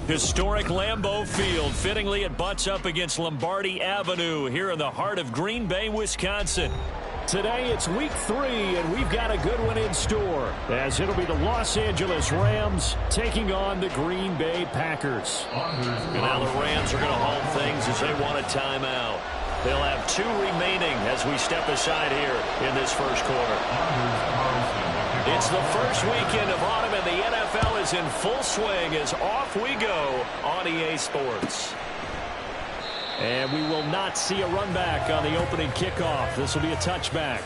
Historic Lambeau Field. Fittingly, it butts up against Lombardi Avenue here in the heart of Green Bay, Wisconsin. Today it's week 3, and we've got a good one in store, as it'll be the Los Angeles Rams taking on the Green Bay Packers. And now the Rams are going to hold things as they want a timeout. They'll have 2 remaining as we step aside here in this first quarter. It's the first weekend of autumn, and the NFL is in full swing as off we go on EA Sports. And we will not see a run back on the opening kickoff. This will be a touchback.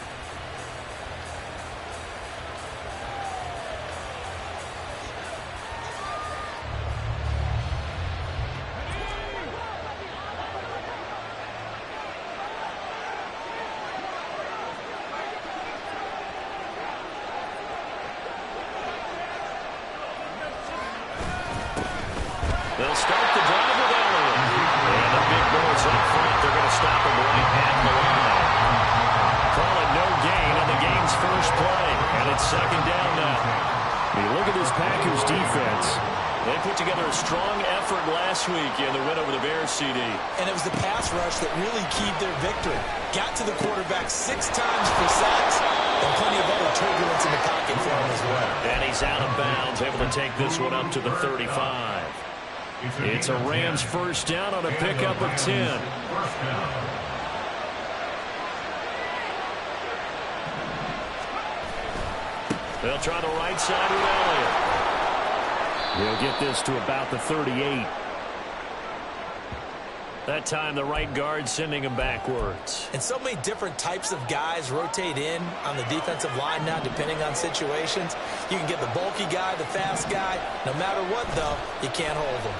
They'll start the drive with Elliott. And the big boys up front. They're going to stop him right at the line. Call it no gain on the game's first play. And it's second down now. When you look at this Packers defense, they put together a strong effort last week in the win over the Bears, CD. And it was the pass rush that really keyed their victory. Got to the quarterback 6 times for sacks, and plenty of other turbulence in the pocket for him as well. And he's out of bounds, able to take this one up to the 35. It's a Rams first down on a pickup of 10. They'll try the right side with Elliott. he'll get this to about the 38. That time the right guard sending him backwards. And so many different types of guys rotate in on the defensive line now, depending on situations. You can get the bulky guy, the fast guy. No matter what, though, you can't hold them.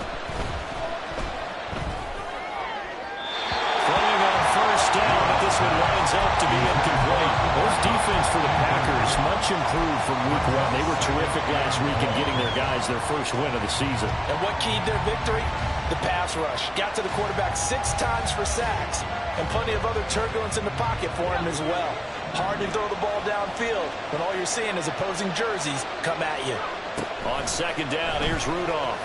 Throwing on first down, but this one winds up to be incomplete. Those defense for the Packers, much improved from week 1. They were terrific last week in getting their guys their first win of the season. And what keyed their victory? The pass rush. Got to the quarterback 6 times for sacks, and plenty of other turbulence in the pocket for him as well. Hard to throw the ball downfield when all you're seeing is opposing jerseys come at you. On second down, here's Rudolph.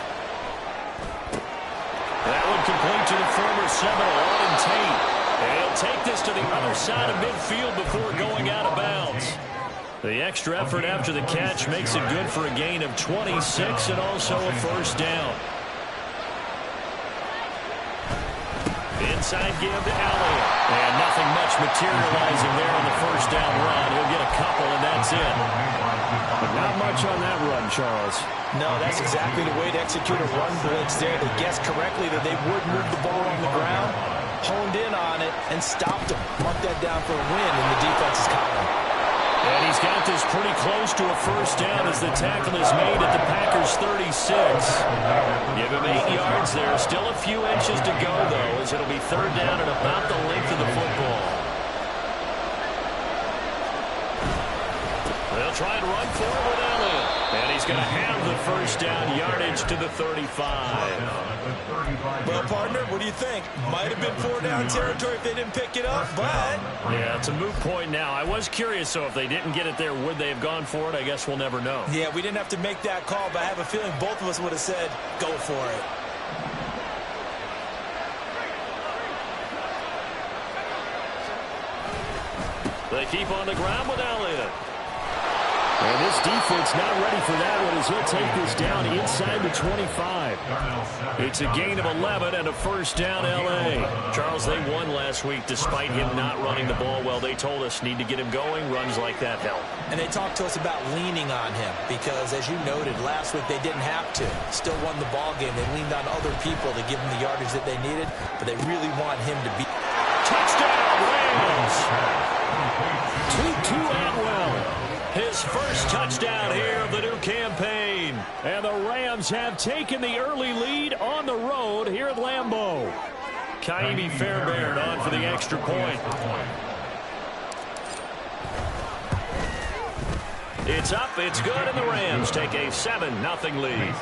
That one complete to the former Seminole, Auden Tate. And he'll take this to the other side of midfield before going out of bounds. The extra effort after the catch makes it good for a gain of 26 and also a first down. Inside give to Elliott. And nothing much materializing there on the first down run. He'll get a couple, and that's it. But not much on that run, Charles. No, that's exactly the way to execute a run blitz there. They guessed correctly that they would move the ball on the ground, honed in on it, and stopped them. Marked that down for a win in the defense's column. And he's got this pretty close to a first down as the tackle is made at the Packers' 36. Give him 8 yards there. Still a few inches to go, though, as it'll be third down at about the length of the football. They'll try and run for it with Elliott. And he's going to have the first down yardage to the 35. Well, partner, what do you think? Might have been 4-down territory if they didn't pick it up, but... Yeah, it's a moot point now. I was curious, so if they didn't get it there, would they have gone for it? I guess we'll never know. Yeah, we didn't have to make that call, but I have a feeling both of us would have said, go for it. They keep on the ground with Elliott. And this defense not ready for that one as he'll take this down inside the 25. It's a gain of 11 and a first down, L.A. Charles, they won last week despite him not running the ball well. They told us need to get him going. Runs like that help. And they talked to us about leaning on him because, as you noted, last week they didn't have to. Still won the ball game. They leaned on other people to give them the yardage that they needed, but they really want him to be. Touchdown, Rams! Tutu Atwell. His first touchdown here of the new campaign. And the Rams have taken the early lead on the road here at Lambeau. Kaimi Fairbairn on for the extra point. It's up, it's good, and the Rams take a 7-0 lead.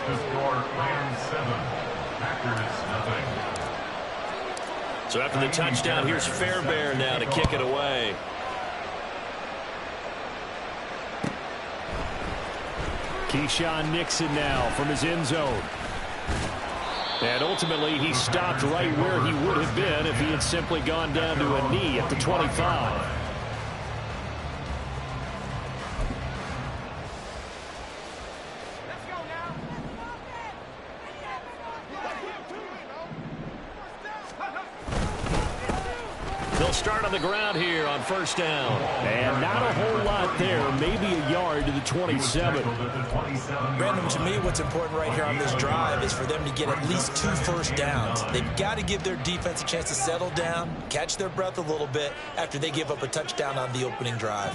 So after the touchdown, here's Fairbairn now to kick it away. Keyshawn Nixon now from his end zone. And ultimately, he stopped right where he would have been if he had simply gone down to a knee at the 25. They'll start on the ground here on first down. And not a whole lot there, maybe a yard to the 27. Brandon, to me, what's important right here on this drive is for them to get at least 2 first downs. They've got to give their defense a chance to settle down, catch their breath a little bit after they give up a touchdown on the opening drive.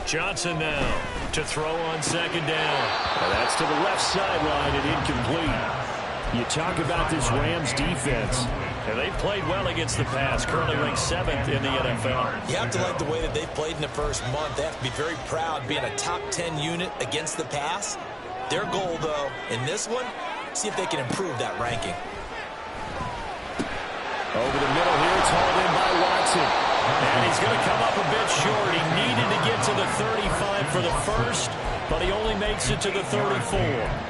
Johnson now to throw on second down. And that's to the left sideline and incomplete. You talk about this Rams defense. And they've played well against the pass, currently ranked 7th in the NFL. You have to like the way that they've played in the first month. They have to be very proud being a top 10 unit against the pass. Their goal, though, in this one, see if they can improve that ranking. Over the middle here, it's hauled in by Watson. And he's going to come up a bit short. He needed to get to the 35 for the first, but he only makes it to the 34.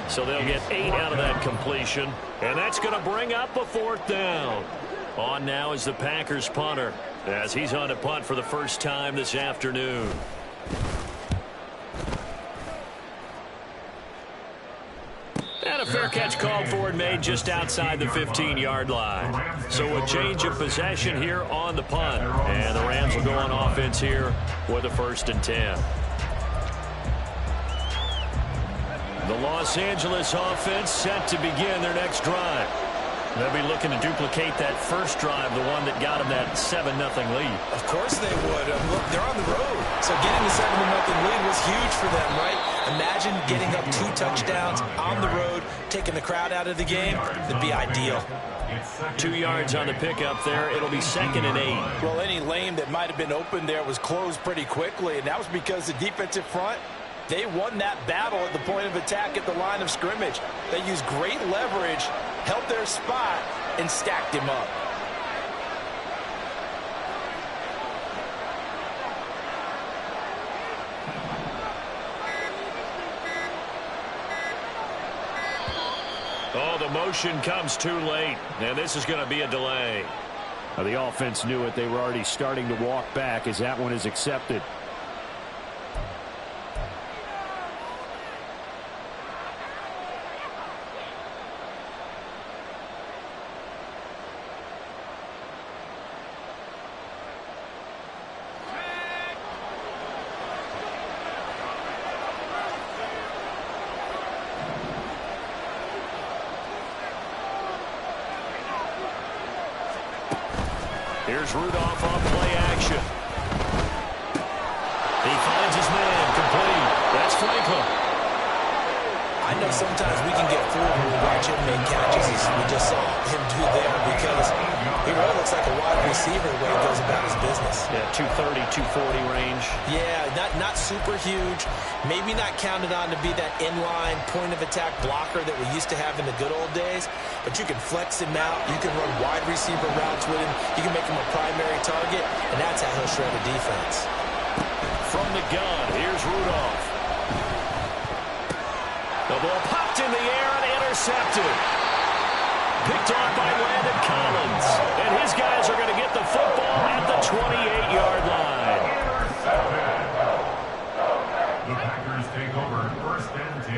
So they'll get 8 out of that completion. And that's going to bring up a 4th down. On now is the Packers punter, as he's on to punt for the first time this afternoon. And a fair catch called for and made just outside the 15-yard line. So a change of possession here on the punt. And the Rams will go on offense here with a 1st and 10. The Los Angeles offense set to begin their next drive. They'll be looking to duplicate that first drive, the one that got them that 7-0 lead. Of course they would. Look, they're on the road. So getting the 7-0 lead was huge for them, right? Imagine getting up 2 touchdowns on the road, taking the crowd out of the game. It'd be ideal. 2 yards on the pickup there. It'll be 2nd and 8. Well, any lane that might have been open there was closed pretty quickly, and that was because the defensive front, they won that battle at the point of attack at the line of scrimmage. They used great leverage, held their spot, and stacked him up. Oh, the motion comes too late, and this is going to be a delay. Well, the offense knew it. They were already starting to walk back as that one is accepted. Here's Rudolph on play action. He finds his man, complete. That's Franklin. I know sometimes we can get fooled when we watch him make catches, as we just saw him do there, because he really looks like a wide receiver the way he goes about his business. Yeah, 230, 240 range. Yeah, not super huge. Maybe not counted on to be that inline point-of-attack blocker that we used to have in the good old days, but you can flex him out. You can run wide receiver routes with him. You can make him a primary target, and that's how he'll shred a defense. From the gun, here's Rudolph. The ball popped in the air and intercepted. Picked off by Landon Collins. And his guys are going to get the football at the 28-yard line. The Packers take over 1st and 10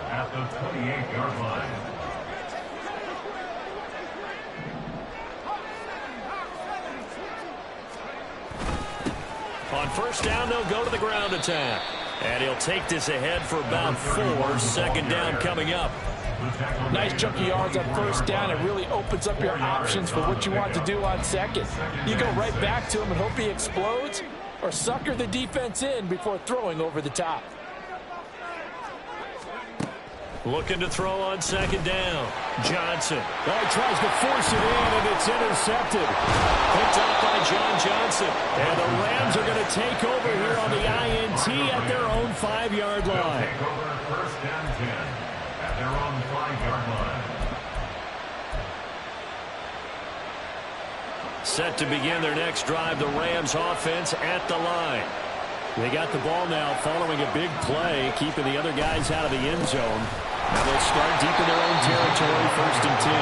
at the 28-yard line. On first down, they'll go to the ground attack. And he'll take this ahead for about 4. 2nd down coming up. Nice chunk of yards on first down. It really opens up your options for what you want to do on second. You go right back to him and hope he explodes, or sucker the defense in before throwing over the top. Looking to throw on 2nd down. Johnson. Oh, he tries to force it in, and it's intercepted. Picked up by John Johnson. And the Rams are going to take over here on the INT at their own 5-yard line. Take over 1st and 10 at their own 5-yard line. Set to begin their next drive, the Rams offense at the line. They got the ball now following a big play, keeping the other guys out of the end zone. Now they'll start deep in their own territory. territory, 1st and 10.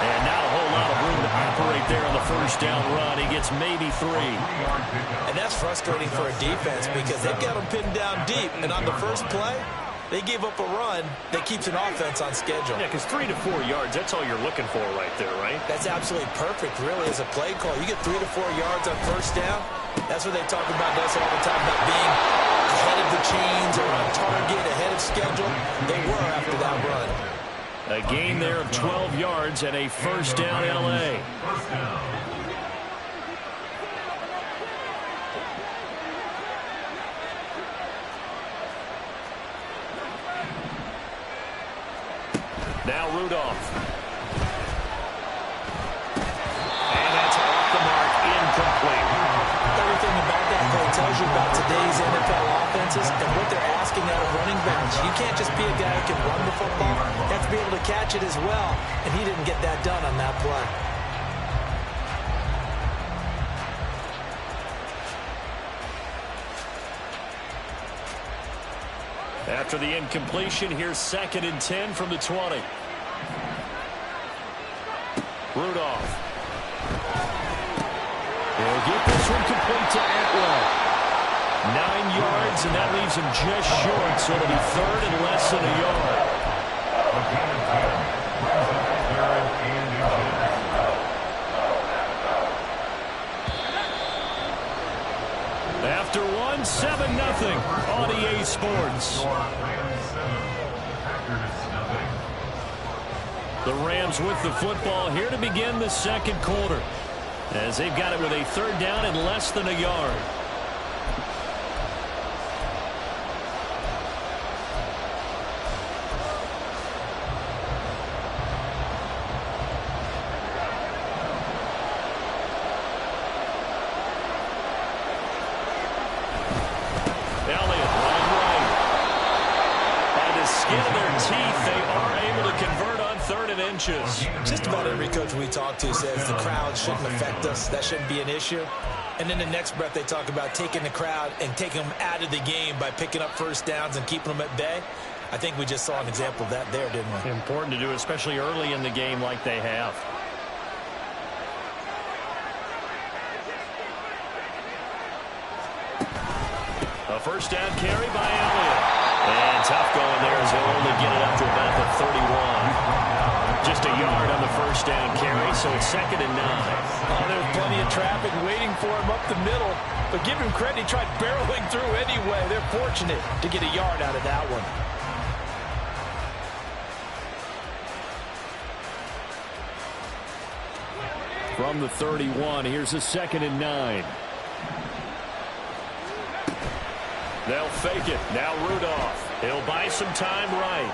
And not a whole lot of room to operate there on the first down run. He gets maybe 3. And that's frustrating for a defense because they've got them pinned down deep. And on the first play, they gave up a run that keeps an offense on schedule. Yeah, because 3 to 4 yards, that's all you're looking for right there, right? That's absolutely perfect, really, as a play call. You get 3 to 4 yards on first down. That's what they talk about us all the time, about being ahead of the chains or on target, ahead of schedule. They were after that run. A gain there of 12 yards and a first down L.A. Now Rudolph. And that's off the mark, incomplete. Everything about that play tells you about today's NFL offenses and what they're asking out of running backs. You can't just be a guy who can run the football. You have to be able to catch it as well, and he didn't get that done on that play. After the incompletion, here's 2nd and 10 from the 20. Rudolph. He'll get this one complete to Atwell. 9 yards, and that leaves him just short, so it'll be 3rd and less than a yard. After 1, 7-0 on EA Sports. The Rams with the football here to begin the 2nd quarter, as they've got it with a 3rd down and less than a yard. Elliott, right. By the skin of their teeth, they are able to convert on 3rd and inches. Just about every coach we talk to says the crowd shouldn't affect us. That shouldn't be an issue. And then the next breath they talk about taking the crowd and taking them out of the game by picking up first downs and keeping them at bay. I think we just saw an example of that there, didn't we? Important to do, especially early in the game like they have. A first down carry by Elliott. And tough going there as he'll only get it up to about the 31. Just a yard on the first down carry, so it's 2nd and 9. Oh, there's plenty of traffic waiting for him up the middle. But give him credit, he tried barreling through anyway. They're fortunate to get a yard out of that one. From the 31, here's a 2nd and 9. They'll fake it. Now Rudolph. He'll buy some time right.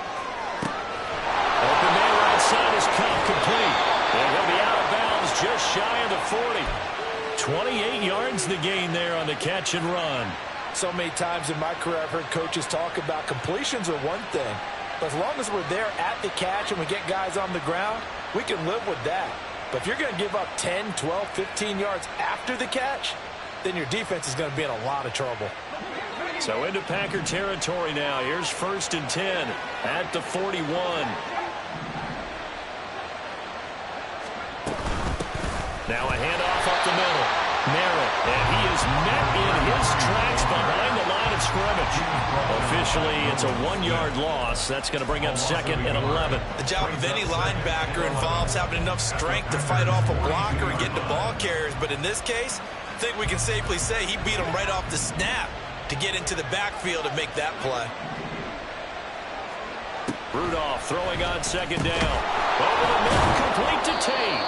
Open man right side is caught complete. And he'll be out of bounds just shy of the 40. 28 yards the gain there on the catch and run. So many times in my career I've heard coaches talk about completions are one thing. But as long as we're there at the catch and we get guys on the ground, we can live with that. But if you're going to give up 10, 12, 15 yards after the catch, then your defense is going to be in a lot of trouble. So into Packer territory now. Here's 1st and 10 at the 41. Now a handoff up the middle. Merritt, and he is met in his tracks behind the line of scrimmage. Officially, it's a 1-yard loss. That's going to bring up 2nd and 11. The job of any linebacker involves having enough strength to fight off a blocker and get to ball carriers. But in this case, I think we can safely say he beat him right off the snap to get into the backfield and make that play. Rudolph throwing on 2nd down. Over the middle, complete to Tate.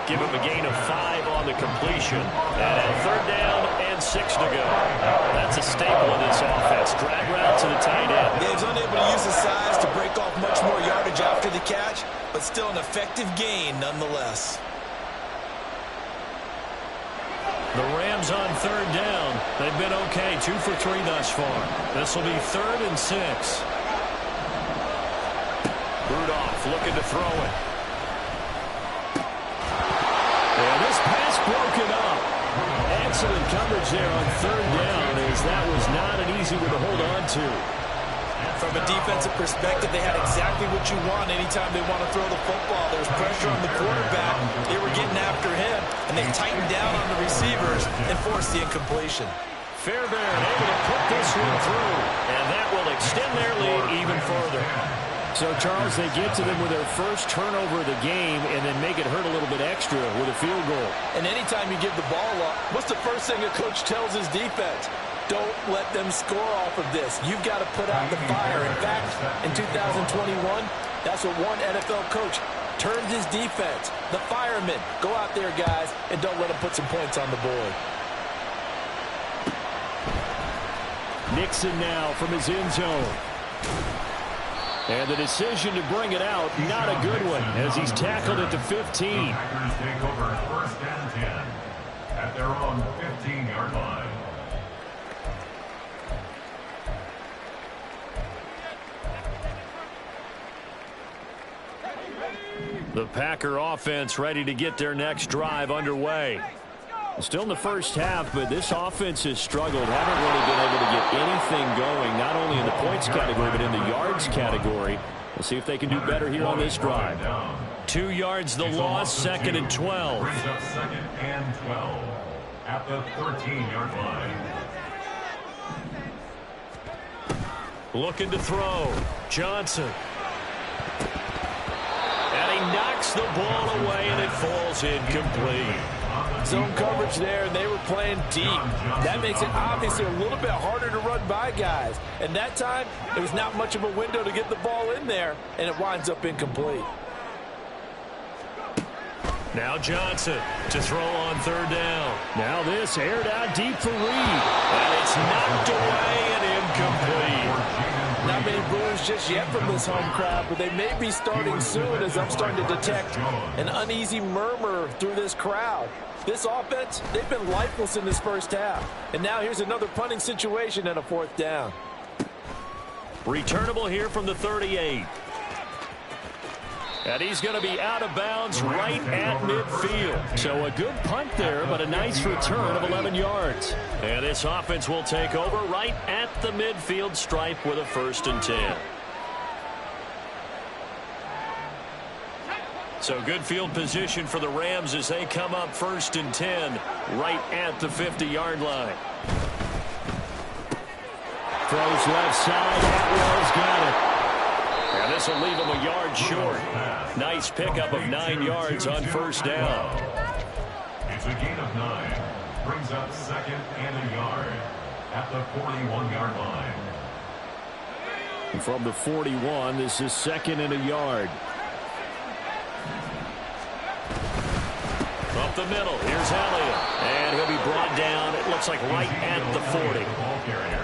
Give him a gain of 5 on the completion. And a 3rd down and 6 to go. That's a staple of this offense. Drag route to the tight end. Yeah, he's unable to use his size to break off much more yardage after the catch, but still an effective gain nonetheless. The Rams on 3rd down. They've been okay, 2 for 3 thus far. This will be 3rd and 6. Rudolph looking to throw it. And this pass broken up. Excellent coverage there on 3rd down, as that was not an easy one to hold on to. From a defensive perspective, they had exactly exactly what you want anytime they want to throw the football. There's pressure on the quarterback. They were getting after him, and they tightened down on the receivers and forced the incompletion. Fairbairn able to put this one through, and that will extend their lead even further. So, Charles, they get to them with their first turnover of the game and then make it hurt a little bit extra with a field goal. And anytime you give the ball up, what's the first thing a coach tells his defense? Don't let them score off of this. You've got to put out the fire. In fact, in 2021, that's what one NFL coach turned his defense. The firemen. Go out there, guys, and don't let them put some points on the board. Nixon now from his end zone. And the decision to bring it out, not a good one, as he's tackled at the 15. The Packers take over first and 10 at their own 15-yard line. The Packer offense ready to get their next drive underway. Still in the first half, but this offense has struggled. Haven't really been able to get anything going, not only in the points category, but in the yards category. We'll see if they can do better here on this drive. 2 yards the loss, 2nd and 12. Brings up 2nd and 12 at the 13-yard line. Looking to throw. Johnson. And he knocks the ball away, and it falls incomplete. Zone coverage there, and they were playing deep. That makes it obviously a little bit harder to run by guys. And that time, there was not much of a window to get the ball in there, and it winds up incomplete. Now Johnson to throw on 3rd down. Now this aired out deep for Reed. And it's knocked away and incomplete. Not many boos just yet from this home crowd, but they may be starting soon as I'm starting to detect an uneasy murmur through this crowd. This offense, they've been lifeless in this first half. And now here's another punting situation and a 4th down. Returnable here from the 38. And he's going to be out of bounds right at midfield. So a good punt there, but a nice return of 11 yards. And this offense will take over right at the midfield stripe with a 1st and 10. So good field position for the Rams as they come up 1st and 10 right at the 50-yard line. Throws left side. Atwell's got it. And this will leave him a yard short. Nice pickup of 9 yards on 1st down. It's a gain of 9. Brings up 2nd and a yard at the 41-yard line. And from the 41, this is 2nd and a yard. Up the middle, here's Elliott. And he'll be brought down, it looks like right at the 40.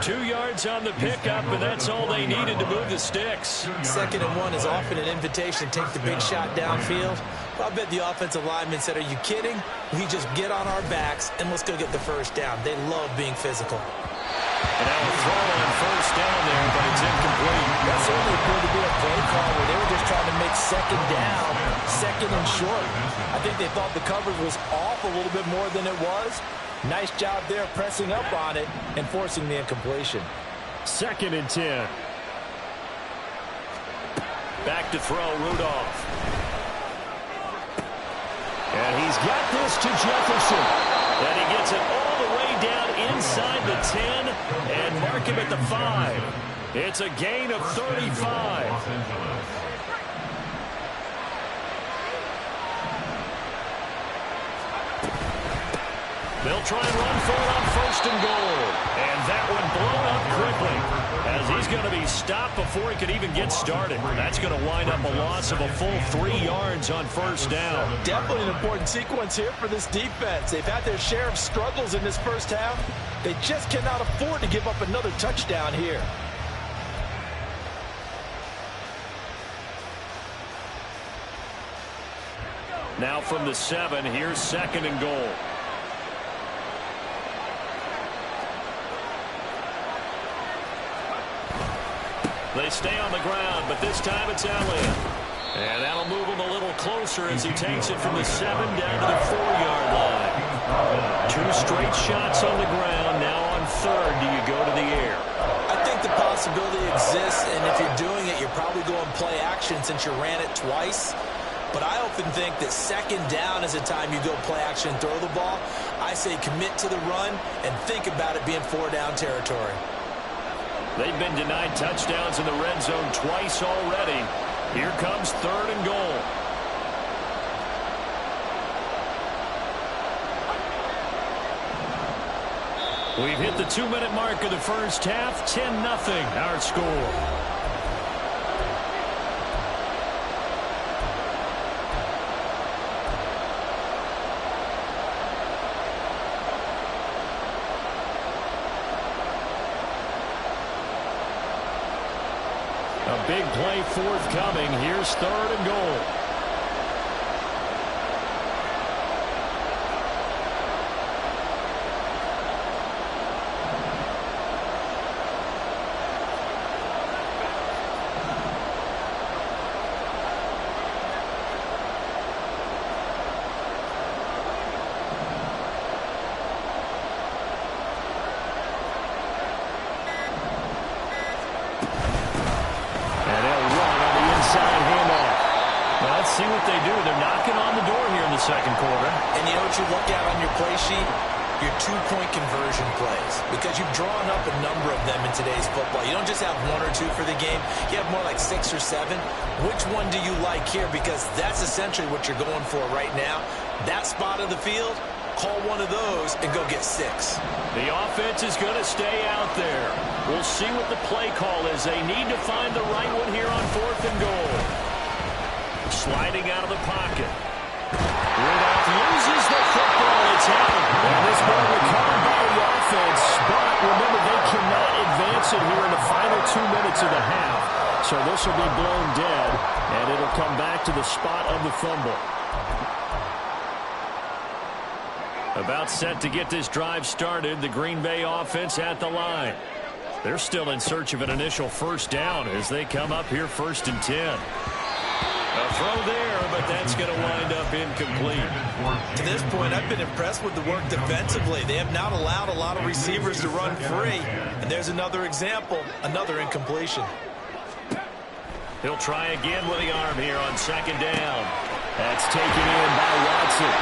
2 yards on the pickup, and that's all they needed to move the sticks. 2nd and 1 is often an invitation to take the big shot downfield. Well, I bet the offensive lineman said, are you kidding? We just get on our backs, and let's go get the 1st down. They love being physical. And now a throw on 1st down there, but it's incomplete. That certainly appeared to be a play call where they were just trying to make 2nd down, 2nd and short. I think they thought the coverage was off a little bit more than it was. Nice job there pressing up on it and forcing the incompletion. 2nd and 10. Back to throw, Rudolph. And he's got this to Jefferson. And he gets it all the way down inside the 10 and mark him at the 5. It's a gain of 35. They'll try and run for it on 1st and goal. And that one blown up quickly as he's going to be stopped before he could even get started. That's going to wind up a loss of a full 3 yards on 1st down. Definitely an important sequence here for this defense. They've had their share of struggles in this first half. They just cannot afford to give up another touchdown here. Now from the 7, here's 2nd and goal. They stay on the ground, but this time it's Elliott. And that'll move him a little closer as he takes it from the 7 down to the 4-yard line. 2 straight shots on the ground. Now on 3rd, do you go to the air? I think the possibility exists, and if you're doing it, you're probably going play action since you ran it twice. But I often think that second down is a time you go play action and throw the ball. I say commit to the run and think about it being 4-down territory. They've been denied touchdowns in the red zone twice already. Here comes 3rd and goal. We've hit the 2-minute mark of the first half. 10-0 our score. A big play forthcoming. Here's 3rd and goal. See what they do. They're knocking on the door here in the second quarter. And you know what you look at on your play sheet? Your 2-point conversion plays. Because you've drawn up a number of them in today's football. You don't just have 1 or 2 for the game. You have more like 6 or 7. Which one do you like here? Because that's essentially what you're going for right now. That spot of the field, call one of those and go get 6. The offense is going to stay out there. We'll see what the play call is. They need to find the right one here on 4th and goal. Sliding out of the pocket. Rudolph loses the football. It's out. And this ball recovered by the offense. But remember, they cannot advance it here in the final 2 minutes of the half. So this will be blown dead, and it'll come back to the spot of the fumble. About set to get this drive started. The Green Bay offense at the line. They're still in search of an initial first down as they come up here 1st and 10. A throw there, but that's going to wind up incomplete. To this point, I've been impressed with the work defensively. They have not allowed a lot of receivers to run free. And there's another example, another incompletion. He'll try again with the arm here on 2nd down. That's taken in by Watson.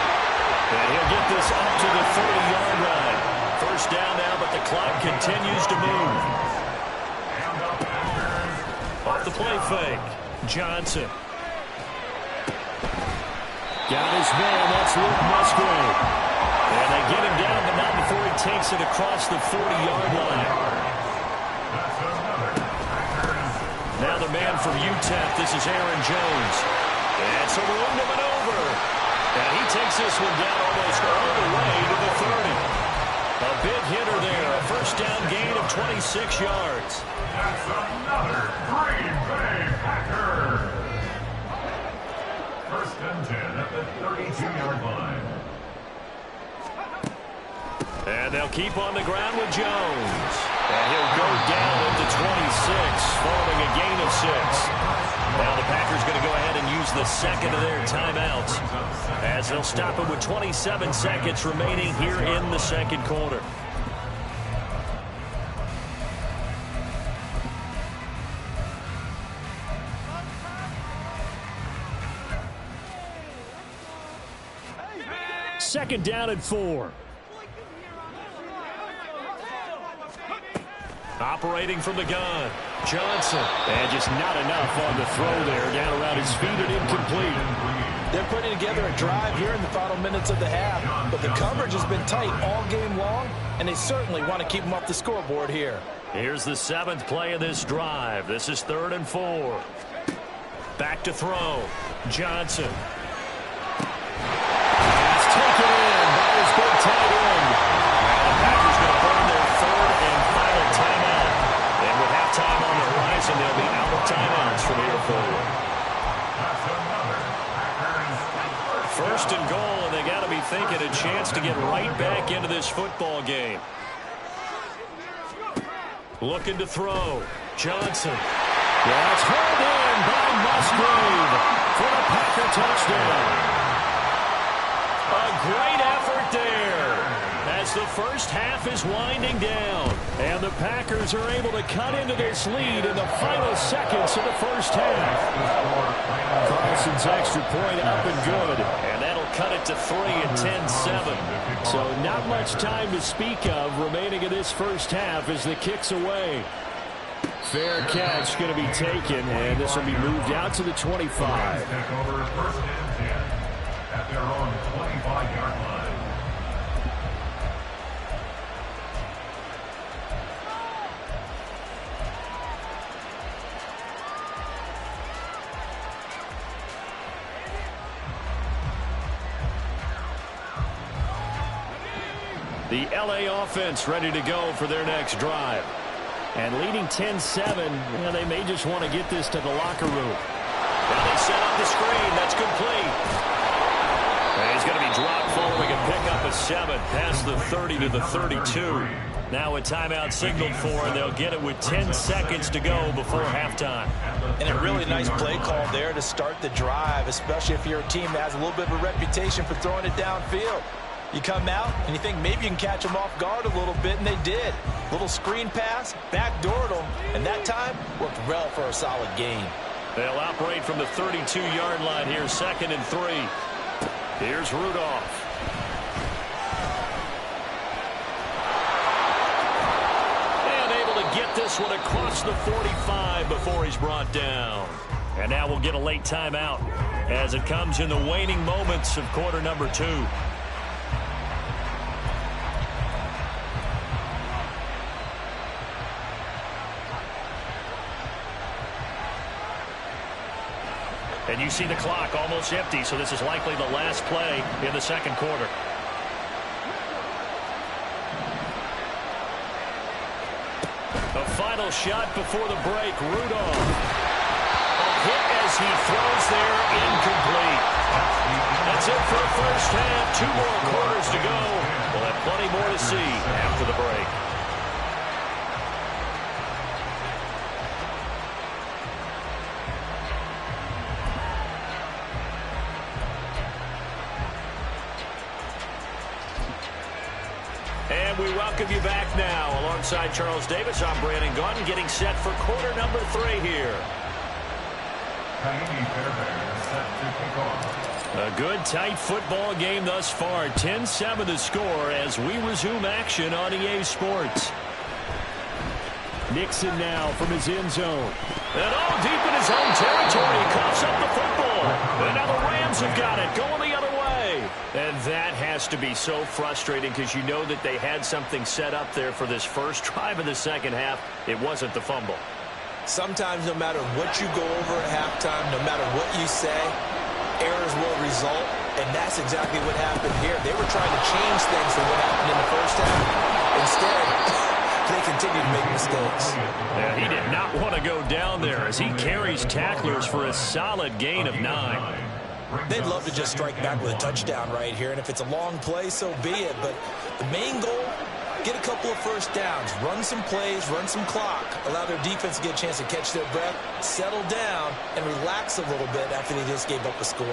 And he'll get this up to the 30-yard line. First down now, but the clock continues to move. Off the play fake. Johnson. Got his man, that's Luke Musgrave. And they get him down, but not before he takes it across the 40-yard line. Now the man from UTEP, this is Aaron Jones. That's a room to maneuver. And he takes this one down almost all the way to the 30. A big hitter there, a first down gain of 26 yards. That's another Green Bay Packer. 1st and 10 at the 32-yard line. And they'll keep on the ground with Jones. And he'll go down at the 26, following a gain of 6. Now the Packers going to go ahead and use the second of their timeouts as they'll stop it with 27 seconds remaining here in the second quarter. Second down and 4. Operating from the gun. Johnson. And just not enough on the throw there. Down around his feet and incomplete. They're putting together a drive here in the final minutes of the half. But the coverage has been tight all game long. And they certainly want to keep them off the scoreboard here. Here's the 7th play of this drive. This is 3rd and 4. Back to throw. Johnson. Taken in by his big tight end. The Packers going to burn their 3rd and final timeout. And with halftime on the horizon, they'll be out of timeouts from here forward. 1st and goal, and they got to be thinking a chance to get right back into this football game. Looking to throw. Johnson. That's held in by Musgrave for the Packer touchdown. A great effort there as as the first half is winding down. And the Packers are able to cut into this lead in the final seconds of the first half. Carlson's extra point up and good. And that'll cut it to 3 at 10-7. So not much time to speak of remaining in this first half as the kick's away. Fair catch going to be taken, and this will be moved out to the 25. Over first and 10 at their own 25-yard line. The LA offense ready to go for their next drive. And leading 10-7, they may just want to get this to the locker room. Now they set up the screen. That's complete. And he's going to be dropped following a pickup of 7 past the 30 to the 32. Now a timeout signaled for, and they'll get it with 10 seconds to go before halftime. And a really nice play call there to start the drive, especially if you're a team that has a little bit of a reputation for throwing it downfield. You come out and you think maybe you can catch them off guard a little bit, and they did. Little screen pass, backdoored them, and that time worked well for a solid gain. They'll operate from the 32-yard line here, 2nd and 3. Here's Rudolph. And able to get this one across the 45 before he's brought down. And now we'll get a late timeout as it comes in the waning moments of quarter number 2. And you see the clock almost empty, so this is likely the last play in the second quarter. A final shot before the break. Rudolph. A hit as he throws there, incomplete. That's it for the first half. 2 more quarters to go. We'll have plenty more to see after the break. And we welcome you back now. Alongside Charles Davis, I'm Brandon Gaudin, getting set for quarter number 3 here. A good, tight football game thus far. 10-7 the score as we resume action on EA Sports. Nixon now from his end zone. And all deep in his own territory. He coughs up the football. And now the Rams have got it. Going the other way. And that has to be so frustrating because you know that they had something set up there for this first drive of the second half. It wasn't the fumble. Sometimes no matter what you go over at halftime, no matter what you say, errors will result, and that's exactly what happened here. They were trying to change things from what happened in the first half. Instead, they continue to make mistakes. Yeah, he did not want to go down there as he carries tacklers for a solid gain of 9. They'd love to just strike back with a touchdown right here, and if it's a long play, so be it. But the main goal, get a couple of first downs, run some plays, run some clock, allow their defense to get a chance to catch their breath, settle down, and relax a little bit after they just gave up a score.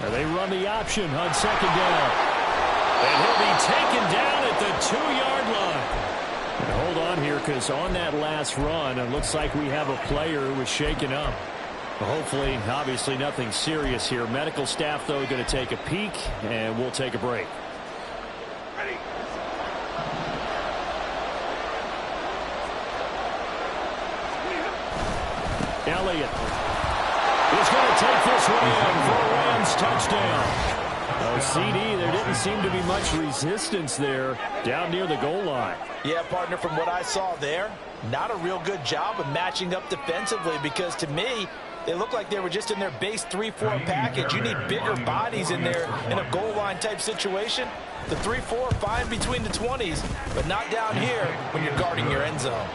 Now they run the option on second down. And he'll be taken down at the 2-yard line. And hold on here because on that last run, it looks like we have a player who was shaken up. Hopefully, obviously nothing serious here. Medical staff, though, going to take a peek, and we'll take a break. Ready. Elliott is going to take this one in for a Rams touchdown. Oh, CD, there didn't seem to be much resistance there down near the goal line. Yeah, partner, from what I saw there, not a real good job of matching up defensively because to me, they look like they were just in their base 3-4 package. You need bigger bodies in there in a goal line type situation. The 3-4 fine between the 20s, but not down here when you're guarding your end zone.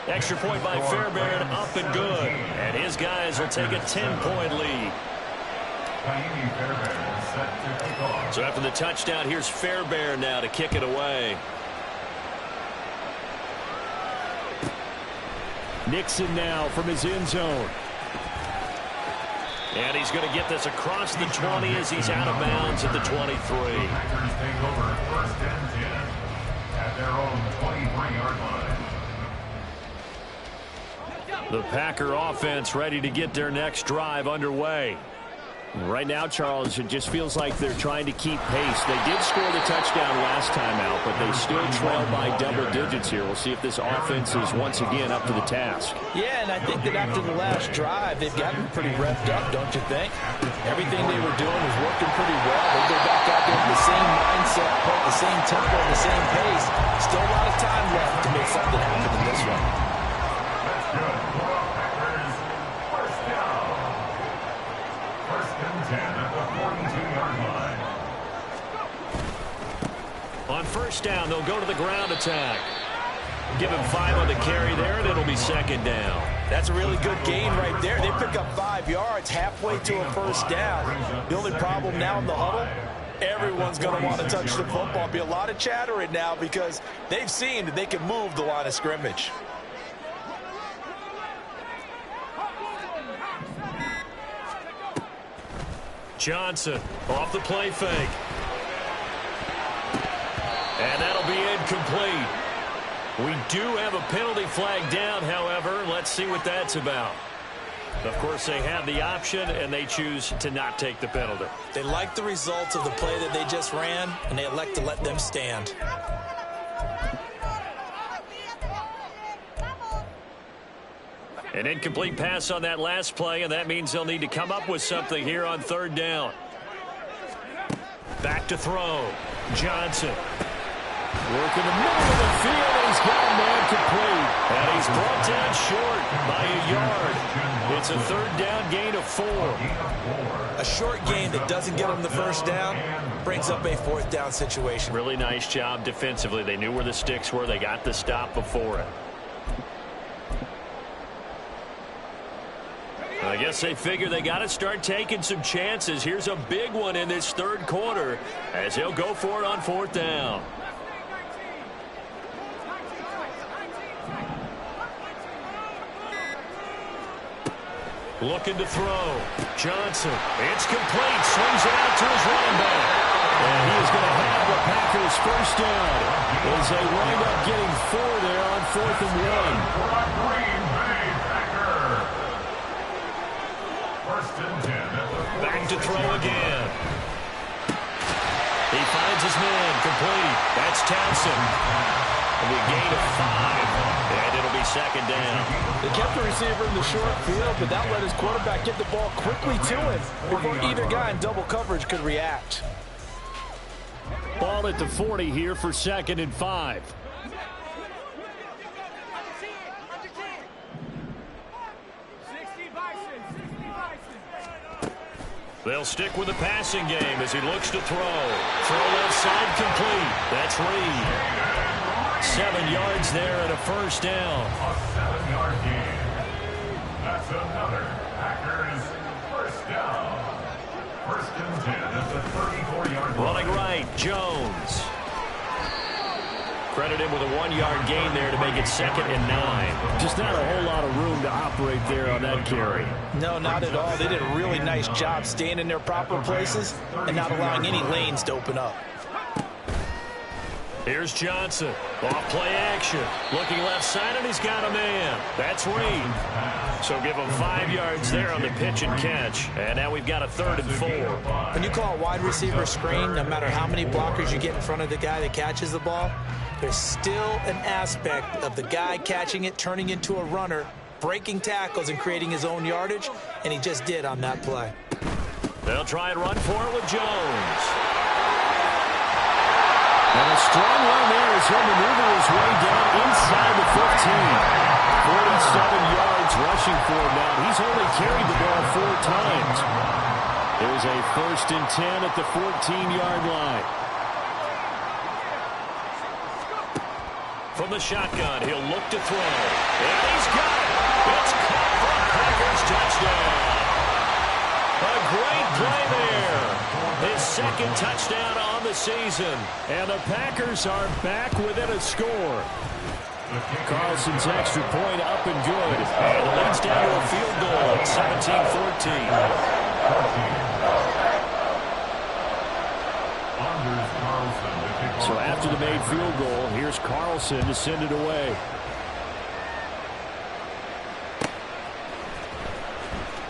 Extra point by Fairbairn, up and good. And his guys will take a 10-point lead. So after the touchdown, here's Fairbairn now to kick it away. Nixon now from his end zone. And he's going to get this across the 20 as he's out of bounds at the 23. Packers take over 1st and 10 at their own 23-yard line. The Packer offense ready to get their next drive underway. Right now, Charles, it just feels like they're trying to keep pace. They did score the touchdown last time out, but they still trail by double digits here. We'll see if this offense is once again up to the task. Yeah, and I think that after the last drive, they've gotten pretty revved up, don't you think? Everything they were doing was working pretty well. They go back out there with the same mindset, the same tempo, the same pace. Still a lot of time left to make something happen in this one. That's good. Packers, 1st down. 1st and 10 at the 42-yard line. On 1st down, they'll go to the ground attack. Give him 5 on the carry there, and it'll be 2nd down. That's a really good gain right there. They pick up 5 yards halfway to a 1st down. The only problem now in the huddle, everyone's going to want to touch the football. Be a lot of chattering now because they've seen that they can move the line of scrimmage. Johnson off the play fake. And that'll be incomplete. We do have a penalty flag down, however. Let's see what that's about. Of course, they have the option, and they choose to not take the penalty. They like the results of the play that they just ran, and they elect to let them stand. An incomplete pass on that last play, and that means they'll need to come up with something here on 3rd down. Back to throw. Johnson. Working the middle of the field, and he's got a man complete. And he's brought down short by a yard. It's a 3rd down gain of 4. A short gain that doesn't get them the 1st down brings up a 4th down situation. Really nice job defensively. They knew where the sticks were. They got the stop before it. I guess they figure they got to start taking some chances. Here's a big one in this 3rd quarter as he'll go for it on 4th down. Looking to throw. Johnson. It's complete. Swings it out to his running back. And he is going to have the Packers 1st down as they wind up getting 4 there on 4th and 1. Back to throw again. He finds his man. Complete. That's Townsend. It'll be a gain of 5. And it'll be 2nd down. They kept the receiver in the short field, but that let his quarterback get the ball quickly to him before either guy in double coverage could react. Ball at the 40 here for 2nd and 5. They'll stick with the passing game as he looks to throw. Throw left side complete. That's Reed. 7 yards there and a 1st down. A 7-yard gain. That's another Packers 1st down. 1st and 10 at the 34-yard line. Running right, Jones. Credit him with a 1-yard gain there to make it 2nd and 9. Just not a whole lot of room to operate there on that carry. No, not at all. They did a really nice job staying in their proper places and not allowing any lanes to open up. Here's Johnson. Off play action. Looking left side, and he's got a man. That's Reed. So give him 5 yards there on the pitch and catch. And now we've got a 3rd and 4. When you call a wide receiver screen, no matter how many blockers you get in front of the guy that catches the ball, there's still an aspect of the guy catching it, turning into a runner, breaking tackles and creating his own yardage, and he just did on that play. They'll try and run for it with Jones. And a strong run there as he'll maneuver his way down inside the 15. 47 yards rushing for him now. He's only carried the ball 4 times. There's a 1st and 10 at the 14-yard line. From the shotgun, he'll look to throw. And he's got it. It's caught for a Packers touchdown. A great play there. His 2nd touchdown on the season. And the Packers are back within a score. Carlson's extra point up and good. And it leads down to a field goal at 17-14. So after the made field goal, here's Carlson to send it away.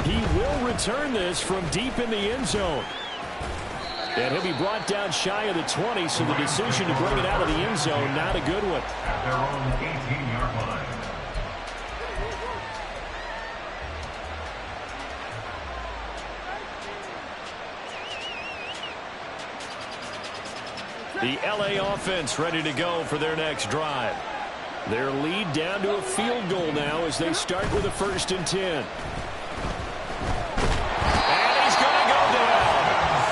He will return this from deep in the end zone. And he'll be brought down shy of the 20, so the decision to bring it out of the end zone, not a good one. At their own 18-yard line. The LA offense ready to go for their next drive. Their lead down to a field goal now as they start with a 1st and 10. And he's going to go down.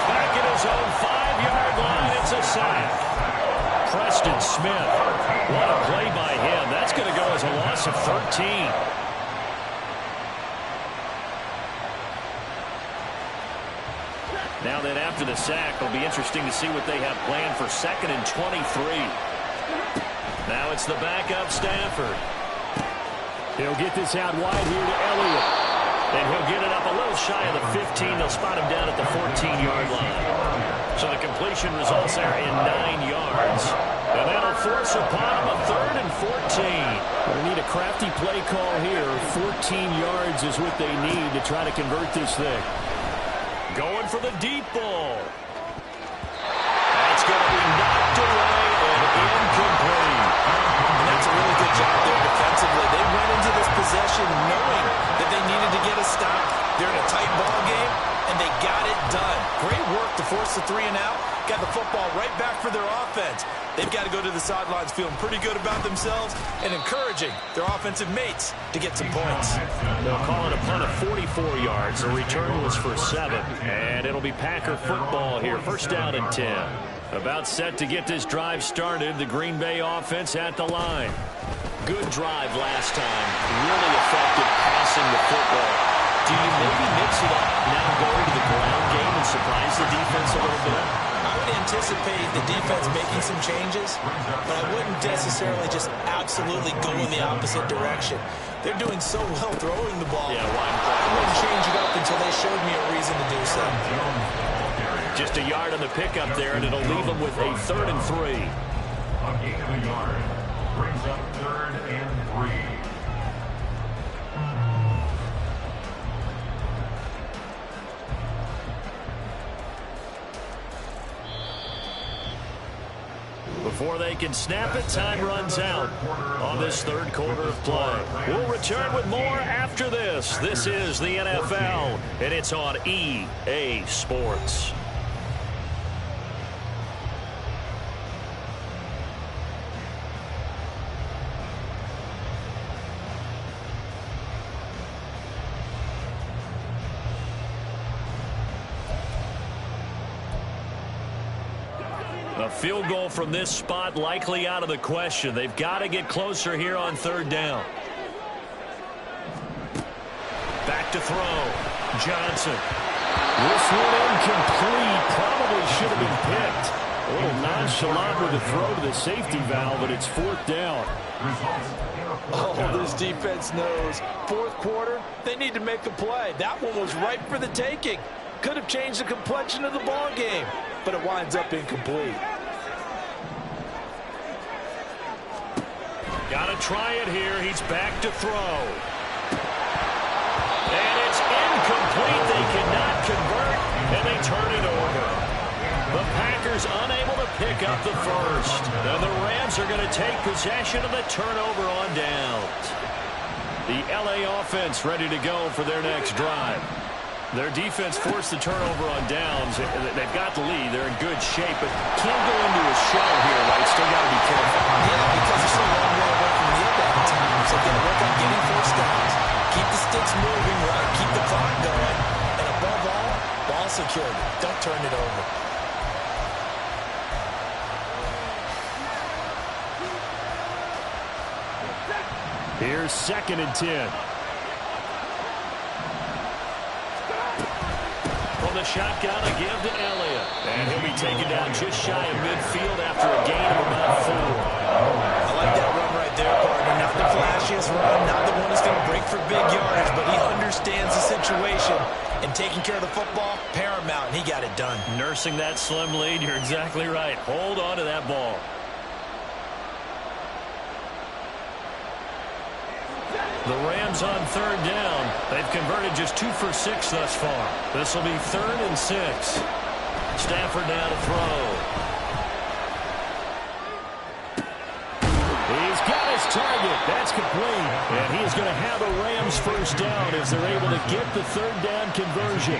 Back at his own 5-yard line, it's a sack. Preston Smith. What a play by him. That's going to go as a loss of 13. Now then, after the sack, it'll be interesting to see what they have planned for 2nd and 23. Now it's the backup Stafford. He'll get this out wide here to Elliott. And he'll get it up a little shy of the 15. They'll spot him down at the 14-yard line. So the completion results there in 9 yards. And that'll force upon him a 3rd and 14. They need a crafty play call here. 14 yards is what they need to try to convert this thing. Going for the deep ball. That's going to be knocked away and incomplete. And that's a really good job there defensively. They went into this possession knowing that they needed to get a stop. They're in a tight ball game, and they got it done. Great work to force the 3 and out. Got the football right back for their offense. They've got to go to the sidelines feeling pretty good about themselves and encouraging their offensive mates to get some points. They'll call it a punt of 44 yards. The return was for 7. And it'll be Packer football here. 1st down and 10. About set to get this drive started. The Green Bay offense at the line. Good drive last time. Really effective passing the football. Do you maybe mix it up now going to the ground game and surprise the defense a little bit? I would anticipate the defense making some changes, but I wouldn't necessarily just absolutely go in the opposite direction. They're doing so well throwing the ball. Yeah, I wouldn't change it up until they showed me a reason to do so. Just a yard on the pickup there, and it'll leave them with a 3rd and 3. A gain of a yard brings up 3rd and 3. Before they can snap it, time runs out on this 3rd quarter of play. We'll return with more after this. This is the NFL, and it's on EA Sports. A field goal from this spot likely out of the question. They've got to get closer here on 3rd down. Back to throw. Johnson. This one incomplete. Probably should have been picked. A little nonchalant with the throw to the safety valve, but it's 4th down. Oh, this defense knows. 4th quarter, they need to make a play. That one was ripe for the taking. Could have changed the complexion of the ball game, but it winds up incomplete. Got to try it here. He's back to throw. And it's incomplete. They cannot convert, and they turn it over. The Packers unable to pick up the first. And the Rams are going to take possession of the turnover on downs. The LA offense ready to go for their next drive. Their defense forced the turnover on downs. They've got the lead. They're in good shape, but can't go into a shell here, right? Still got to be careful. Yeah, because they're so long way away from the end at times. They've got to work on getting 1st downs. Keep the sticks moving, right? Keep the clock going. And above all, ball secured. Don't turn it over. Here's 2nd and 10. The shotgun, a give to Elliott. And he'll be taken down just shy of midfield after a gain of about 4. I like that run right there, partner. Not the flashiest run, not the one that's going to break for big yardage, but he understands the situation. And taking care of the football, paramount, and he got it done. Nursing that slim lead, you're exactly right. Hold on to that ball. The Rams on third down. They've converted just 2 for 6 thus far. This will be 3rd and 6. Stafford now to throw. He's got his target. That's complete. And he is going to have a Rams first down as they're able to get the third down conversion.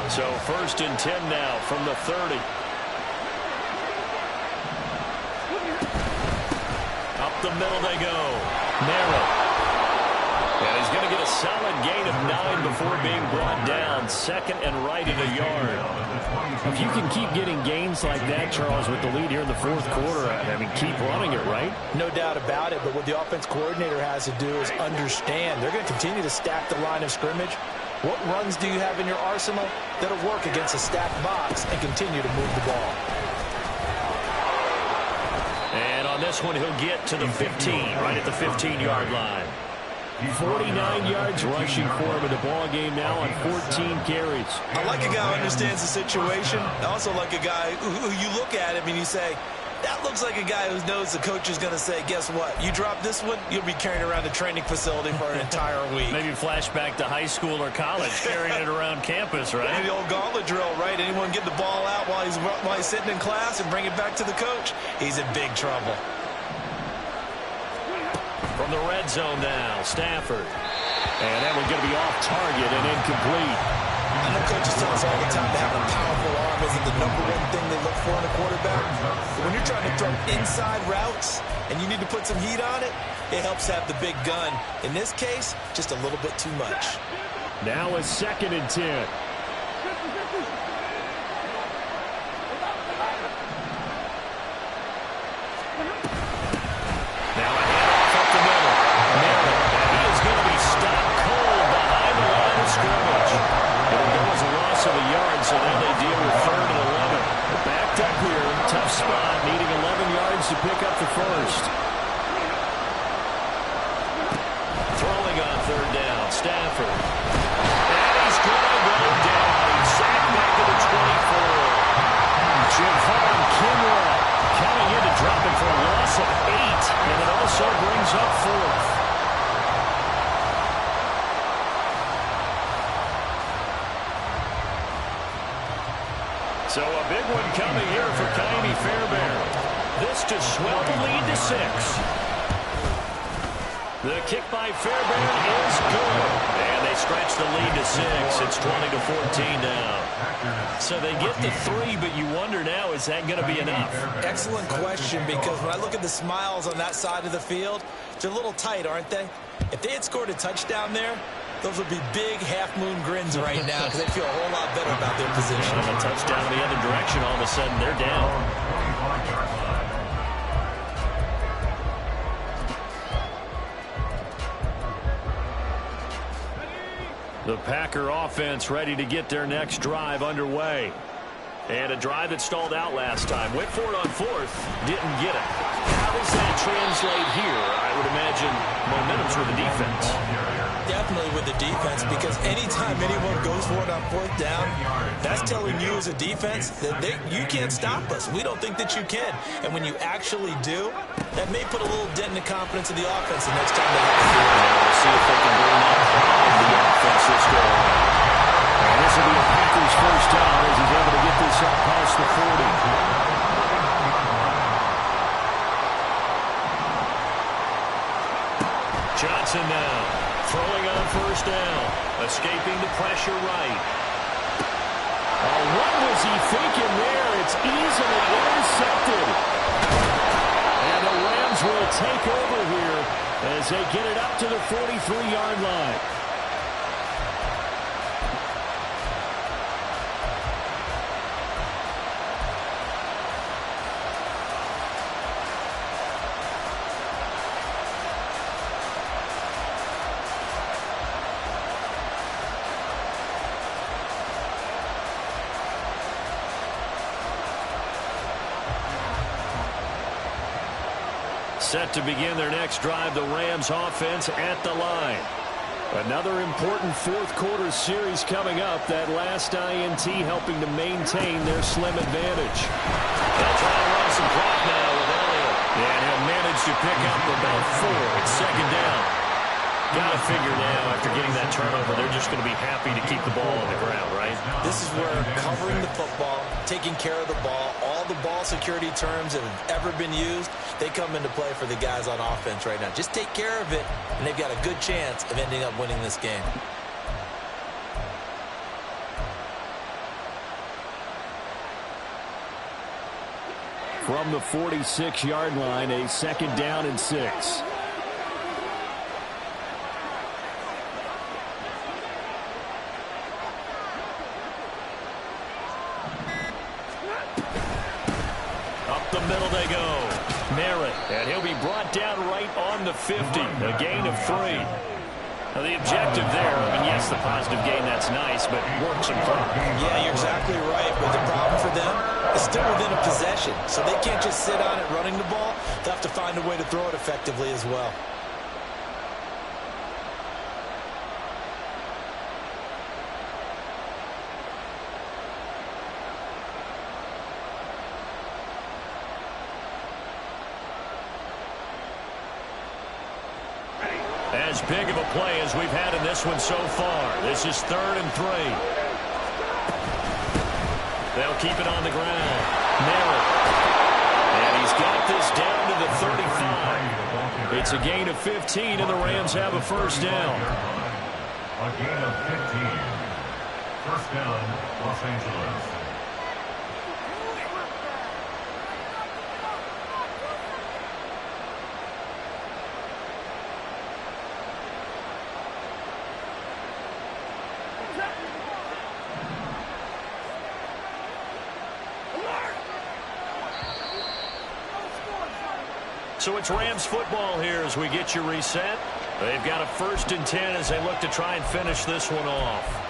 So 1st and 10 now from the 30. Up the middle they go. Narrow. And he's going to get a solid gain of 9 before being brought down. 2nd and right at a yard. If you can keep getting gains like that, Charles, with the lead here in the 4th quarter, I mean, keep running it, right? No doubt about it, but what the offense coordinator has to do is understand they're going to continue to stack the line of scrimmage. What runs do you have in your arsenal that'll work against a stacked box and continue to move the ball? And on this one, he'll get to the 15, right at the 15-yard line. 49 yards rushing for him in the ball game now on 14 carries. I like a guy who understands the situation. I also like a guy who you look at him and you say, that looks like a guy who knows the coach is going to say, guess what? You drop this one, you'll be carrying around the training facility for an entire week. Maybe flashback to high school or college, carrying it around campus, right? Maybe the old gauntlet drill, right? Anyone get the ball out while he's sitting in class and bring it back to the coach? He's in big trouble. From the red zone now, Stafford. And that one's going to be off target and incomplete. I know coaches tell us all the time to have a powerful arm isn't the #1 thing they look for in a quarterback. But when you're trying to throw inside routes and you need to put some heat on it, it helps have the big gun. In this case, just a little bit too much. Now a 2nd and 10. So now they deal with 3rd and 11. Backed up here, tough spot, needing 11 yards to pick up the first. Throwing on 3rd down, Stafford. And he's going to go down. He's sacked back to the 24. Javon Kinlaw coming in to drop it for a loss of 8. And it also brings up 4th. So a big one coming here for Ka'imi Fairbairn. This to swell the lead to 6. The kick by Fairbairn is good. And they stretch the lead to 6. It's 20-14 now. So they get the 3, but you wonder now, is that going to be enough? Excellent question, because when I look at the smiles on that side of the field, they're a little tight, aren't they? If they had scored a touchdown there, those would be big half-moon grins right now because they feel a whole lot better about their position. And a touchdown in the other direction, all of a sudden they're down. The Packer offense ready to get their next drive underway. And a drive that stalled out last time. Went for it on 4th, didn't get it. How does that translate here? I would imagine momentum's with the defense. Definitely with the defense, because anytime anyone goes for it on 4th down, that's telling you as a defense that you can't stop us. We don't think that you can. And when you actually do, that may put a little dent in the confidence of the offense the next time they have to do it. We'll see if they can bring that pride to the offense this go around. And this will be a Packers first down as he's able to get this up past the 40. Johnson now throwing on 1st down, escaping the pressure right. Oh, what was he thinking there? It's easily intercepted. And the Rams will take over here as they get it up to the 43-yard line. Set to begin their next drive, the Rams offense at the line. Another important fourth-quarter series coming up. That last INT helping to maintain their slim advantage. They'll try to run some clock now with Elliott. Yeah, and he'll manage to pick up about 4. It's second down. Got to figure now, after getting that turnover, they're just going to be happy to keep the ball on the ground, right? This is where covering the football, taking care of the ball, all the ball security terms that have ever been used, they come into play for the guys on offense right now. Just take care of it, and they've got a good chance of ending up winning this game. From the 46-yard line, a second down and 6. The middle they go. Merritt, and he'll be brought down right on the 50. A gain of 3. Now the objective there, I mean, yes, the positive gain, that's nice, but work some clock. Yeah, you're exactly right. But the problem for them is still within a possession. So they can't just sit on it running the ball. They'll have to find a way to throw it effectively as well. As big of a play as we've had in this one so far. This is 3rd and 3. They'll keep it on the ground. Merritt. And he's got this down to the 35. It's a gain of 15, and the Rams have a first down. A gain of 15. First down, Los Angeles. So it's Rams football here as we get you reset. They've got a 1st and 10 as they look to try and finish this one off.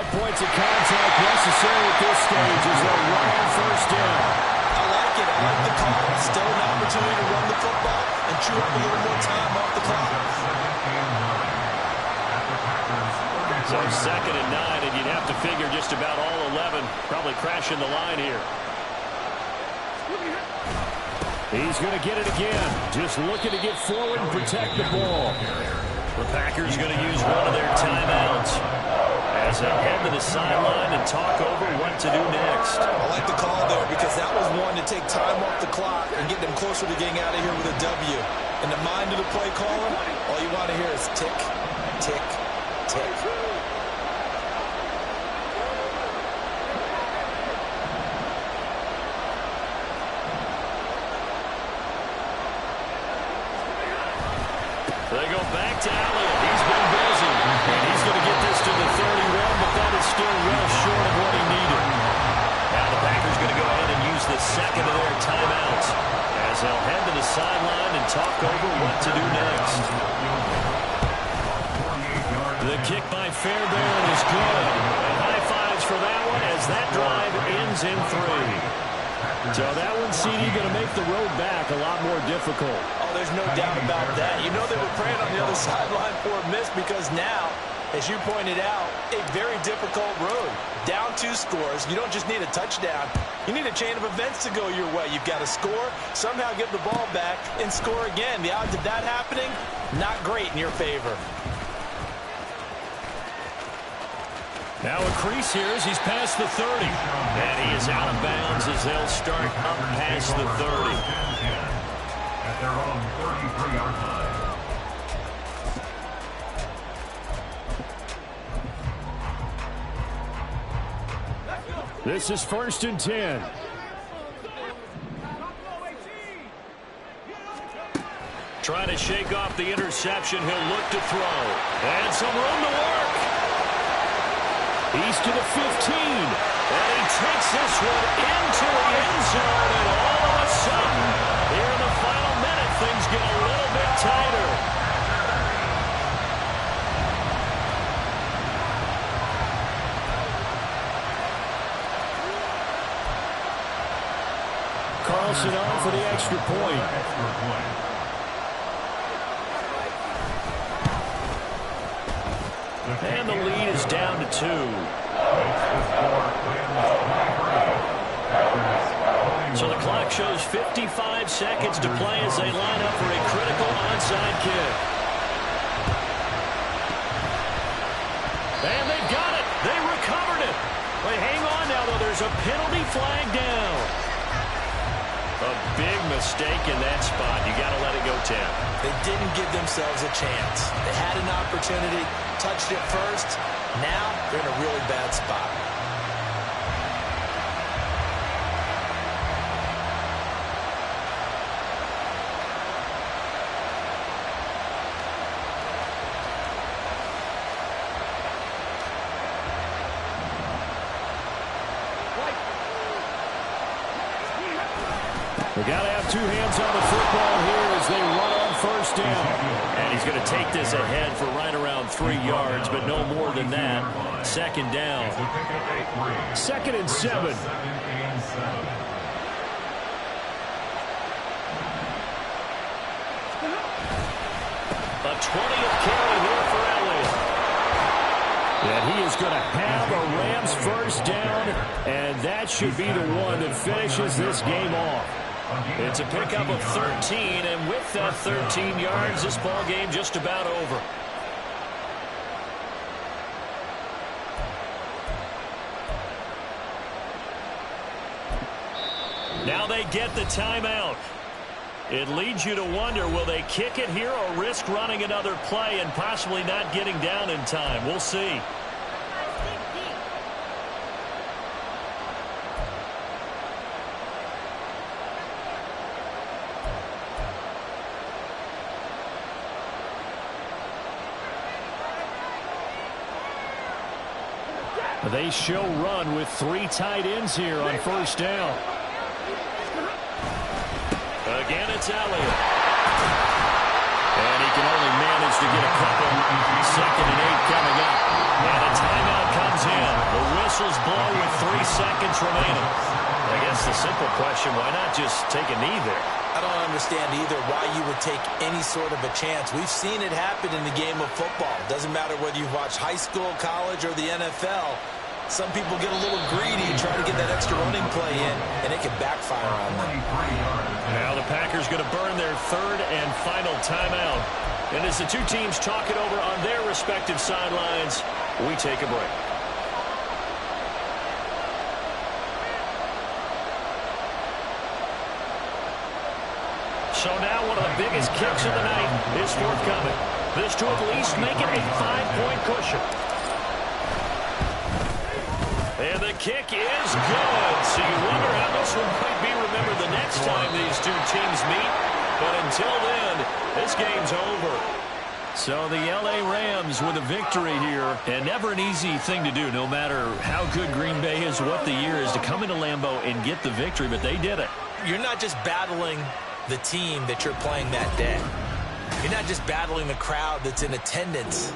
Points of contact necessary at this stage as they'll run on first down. I like it. I like the call. Still an opportunity to run the football and chew up a little more time off the clock. So 2nd and 9, and you'd have to figure just about all 11 probably crashing the line here. He's going to get it again. Just looking to get forward and protect the ball. The Packers going to use one of their timeouts as they head to the sideline and talk over what to do next. I like the call there because that was one to take time off the clock and get them closer to getting out of here with a W. In the mind of the play caller, all you want to hear is tick, tick, tick. They go back to Elliott. He's been busy. And he's going to get this to the 31, but that is still well short of what he needed. Now the Packers going to go ahead and use the 2nd of their timeouts as they'll head to the sideline and talk over what to do next. The kick by Fairbairn is good. And high fives for that one as that drive ends in 3. So that one, CD, going to make the road back a lot more difficult. Oh, there's no doubt about that. You know they were praying on the other sideline for a miss because now, as you pointed out, a very difficult road. Down 2 scores. You don't just need a touchdown. You need a chain of events to go your way. You've got to score, somehow get the ball back, and score again. The odds of that happening, not great in your favor. Now a crease here as he's past the 30. And he is out of bounds as they'll start up past the 30. At their own 33-yard line. This is 1st and 10. Trying to shake off the interception. He'll look to throw. And some room to work. He's to the 15. And he takes this one into the end zone. And all of a sudden, here in the final minute, things get a little bit pass it on for the extra point. And the lead is down to 2. So the clock shows 55 seconds to play as they line up for a critical onside kick. And they've got it. They recovered it. But hang on now, though. There's a penalty flag down. A big mistake in that spot. You got to let it go, Tim. They didn't give themselves a chance. They had an opportunity, touched it first. Now they're in a really bad spot. We got to have two hands on the football here as they run on first down. And he's going to take this ahead for right around 3 yards, but no more than that. Second down. 2nd and 7. A 20th carry here for Elliott. And he is going to have a Rams first down, and that should be the one that finishes this game off. It's a pickup of 13, and with that 13 yards, this ball game just about over. Now they get the timeout. It leads you to wonder, will they kick it here or risk running another play and possibly not getting down in time? We'll see. They show run with 3 tight ends here on first down. Again, it's Elliott. And he can only manage to get a couple. 2nd and 8 coming up. And a timeout comes in. The whistles blow with 3 seconds remaining. I guess the simple question, why not just take a knee there? I don't understand either why you would take any sort of a chance. We've seen it happen in the game of football. Doesn't matter whether you watch high school, college, or the NFL. Some people get a little greedy, try to get that extra running play in, and it can backfire on them. Now the Packers going to burn their 3rd and final timeout. And as the two teams talk it over on their respective sidelines, we take a break. So now one of the biggest kicks of the night is forthcoming. This to at least make it a 5-point cushion. And the kick is good. So you wonder how this one might be remembered the next time these two teams meet. But until then, this game's over. So the L.A. Rams with a victory here. And never an easy thing to do, no matter how good Green Bay is, what the year is, to come into Lambeau and get the victory. But they did it. You're not just battling the team that you're playing that day. You're not just battling the crowd that's in attendance.